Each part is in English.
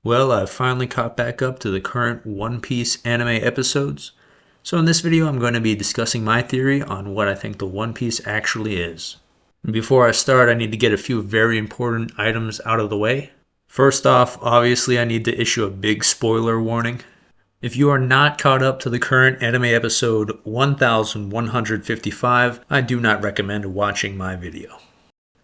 Well, I finally caught back up to the current One Piece anime episodes. So in this video, I'm going to be discussing my theory on what I think the One Piece actually is. Before I start, I need to get a few very important items out of the way. First off, obviously I need to issue a big spoiler warning. If you are not caught up to the current anime episode 1155, I do not recommend watching my video.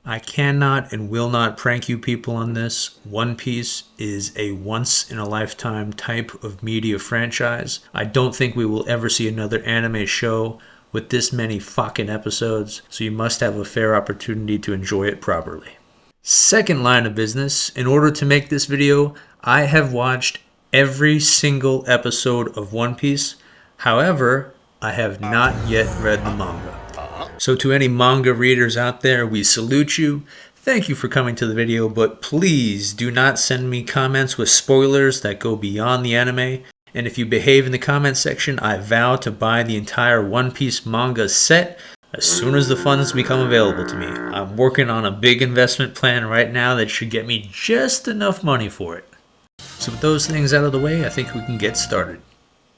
I cannot and will not prank you people on this. One Piece is a once-in-a-lifetime type of media franchise. I don't think we will ever see another anime show with this many fucking episodes, so you must have a fair opportunity to enjoy it properly. Second line of business, in order to make this video, I have watched every single episode of One Piece. However, I have not yet read the manga. So to any manga readers out there, we salute you. Thank you for coming to the video, but please do not send me comments with spoilers that go beyond the anime. And if you behave in the comment section, I vow to buy the entire One Piece manga set as soon as the funds become available to me. I'm working on a big investment plan right now that should get me just enough money for it. So with those things out of the way, I think we can get started.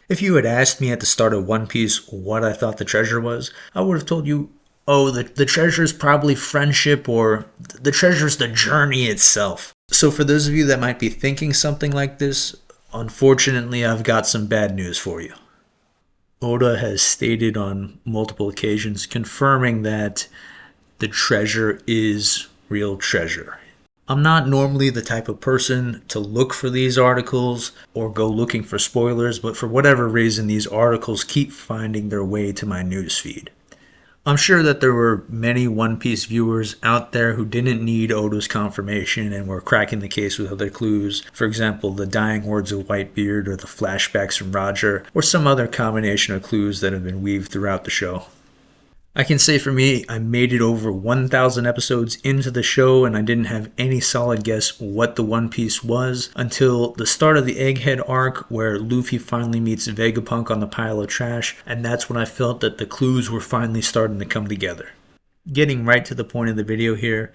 If you had asked me at the start of One Piece what I thought the treasure was, I would have told you, oh, the treasure is probably friendship, or the treasure is the journey itself. So for those of you that might be thinking something like this, unfortunately I've got some bad news for you. Oda has stated on multiple occasions confirming that the treasure is real treasure. I'm not normally the type of person to look for these articles or go looking for spoilers, but for whatever reason, these articles keep finding their way to my newsfeed. I'm sure that there were many One Piece viewers out there who didn't need Oda's confirmation and were cracking the case with other clues. For example, the dying words of Whitebeard or the flashbacks from Roger, or some other combination of clues that have been weaved throughout the show. I can say for me, I made it over 1,000 episodes into the show and I didn't have any solid guess what the One Piece was until the start of the Egghead arc where Luffy finally meets Vegapunk on the pile of trash, and that's when I felt that the clues were finally starting to come together. Getting right to the point of the video here,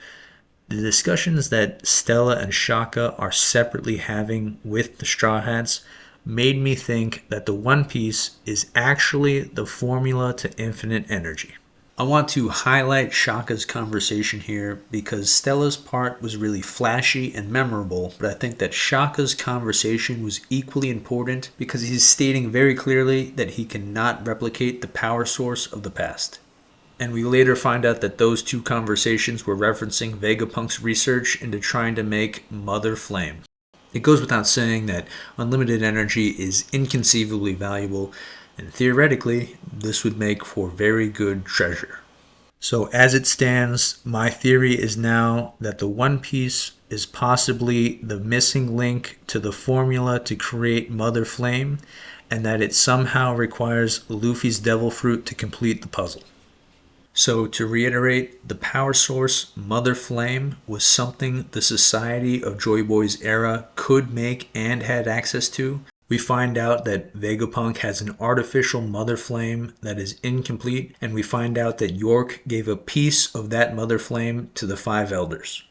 the discussions that Stella and Shaka are separately having with the Straw Hats made me think that the One Piece is actually the formula to infinite energy. I want to highlight Shaka's conversation here because Stella's part was really flashy and memorable, but I think that Shaka's conversation was equally important because he's stating very clearly that he cannot replicate the power source of the past. And we later find out that those two conversations were referencing Vegapunk's research into trying to make Mother Flame. It goes without saying that unlimited energy is inconceivably valuable, and theoretically, this would make for very good treasure. So as it stands, my theory is now that the One Piece is possibly the missing link to the formula to create Mother Flame, and that it somehow requires Luffy's Devil Fruit to complete the puzzle. So to reiterate, the power source Mother Flame was something the Society of Joy Boy's era could make and had access to. We find out that Vegapunk has an artificial Mother Flame that is incomplete, and we find out that York gave a piece of that Mother Flame to the Five Elders.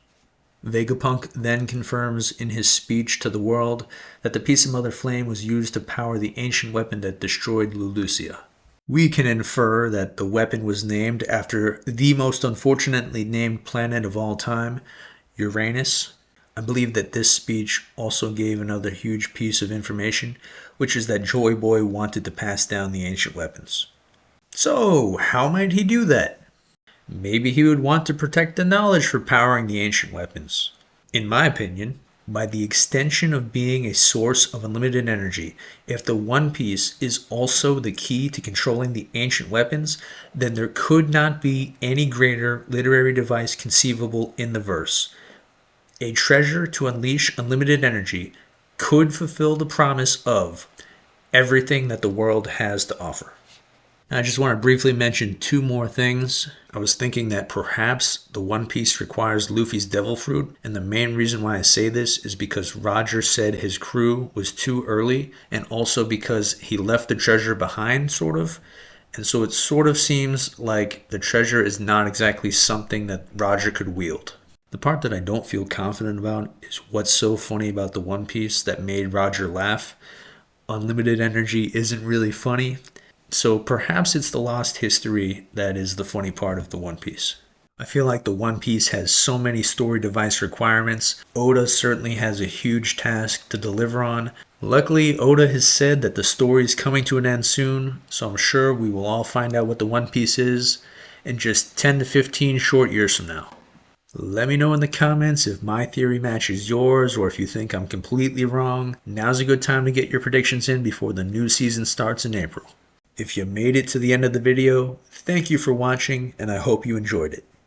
Vegapunk then confirms in his speech to the world that the piece of Mother Flame was used to power the ancient weapon that destroyed Lulusia. We can infer that the weapon was named after the most unfortunately named planet of all time, Uranus. I believe that this speech also gave another huge piece of information, which is that Joy Boy wanted to pass down the ancient weapons. So, how might he do that? Maybe he would want to protect the knowledge for powering the ancient weapons. In my opinion, by the extension of being a source of unlimited energy, if the One Piece is also the key to controlling the ancient weapons, then there could not be any greater literary device conceivable in the verse. A treasure to unleash unlimited energy could fulfill the promise of everything that the world has to offer. Now, I just want to briefly mention two more things. I was thinking that perhaps the One Piece requires Luffy's Devil Fruit, and the main reason why I say this is because Roger said his crew was too early, and also because he left the treasure behind, sort of. And so it sort of seems like the treasure is not exactly something that Roger could wield. The The part that I don't feel confident about is what's so funny about the One Piece that made Roger laugh. Unlimited energy isn't really funny, so perhaps it's the lost history that is the funny part of the One Piece. I feel like the One Piece has so many story device requirements. Oda certainly has a huge task to deliver on. Luckily, Oda has said that the story is coming to an end soon, so I'm sure we will all find out what the One Piece is in just 10 to 15 short years from now. Let me know in the comments if my theory matches yours or if you think I'm completely wrong. Now's a good time to get your predictions in before the new season starts in April. If you made it to the end of the video, thank you for watching and I hope you enjoyed it.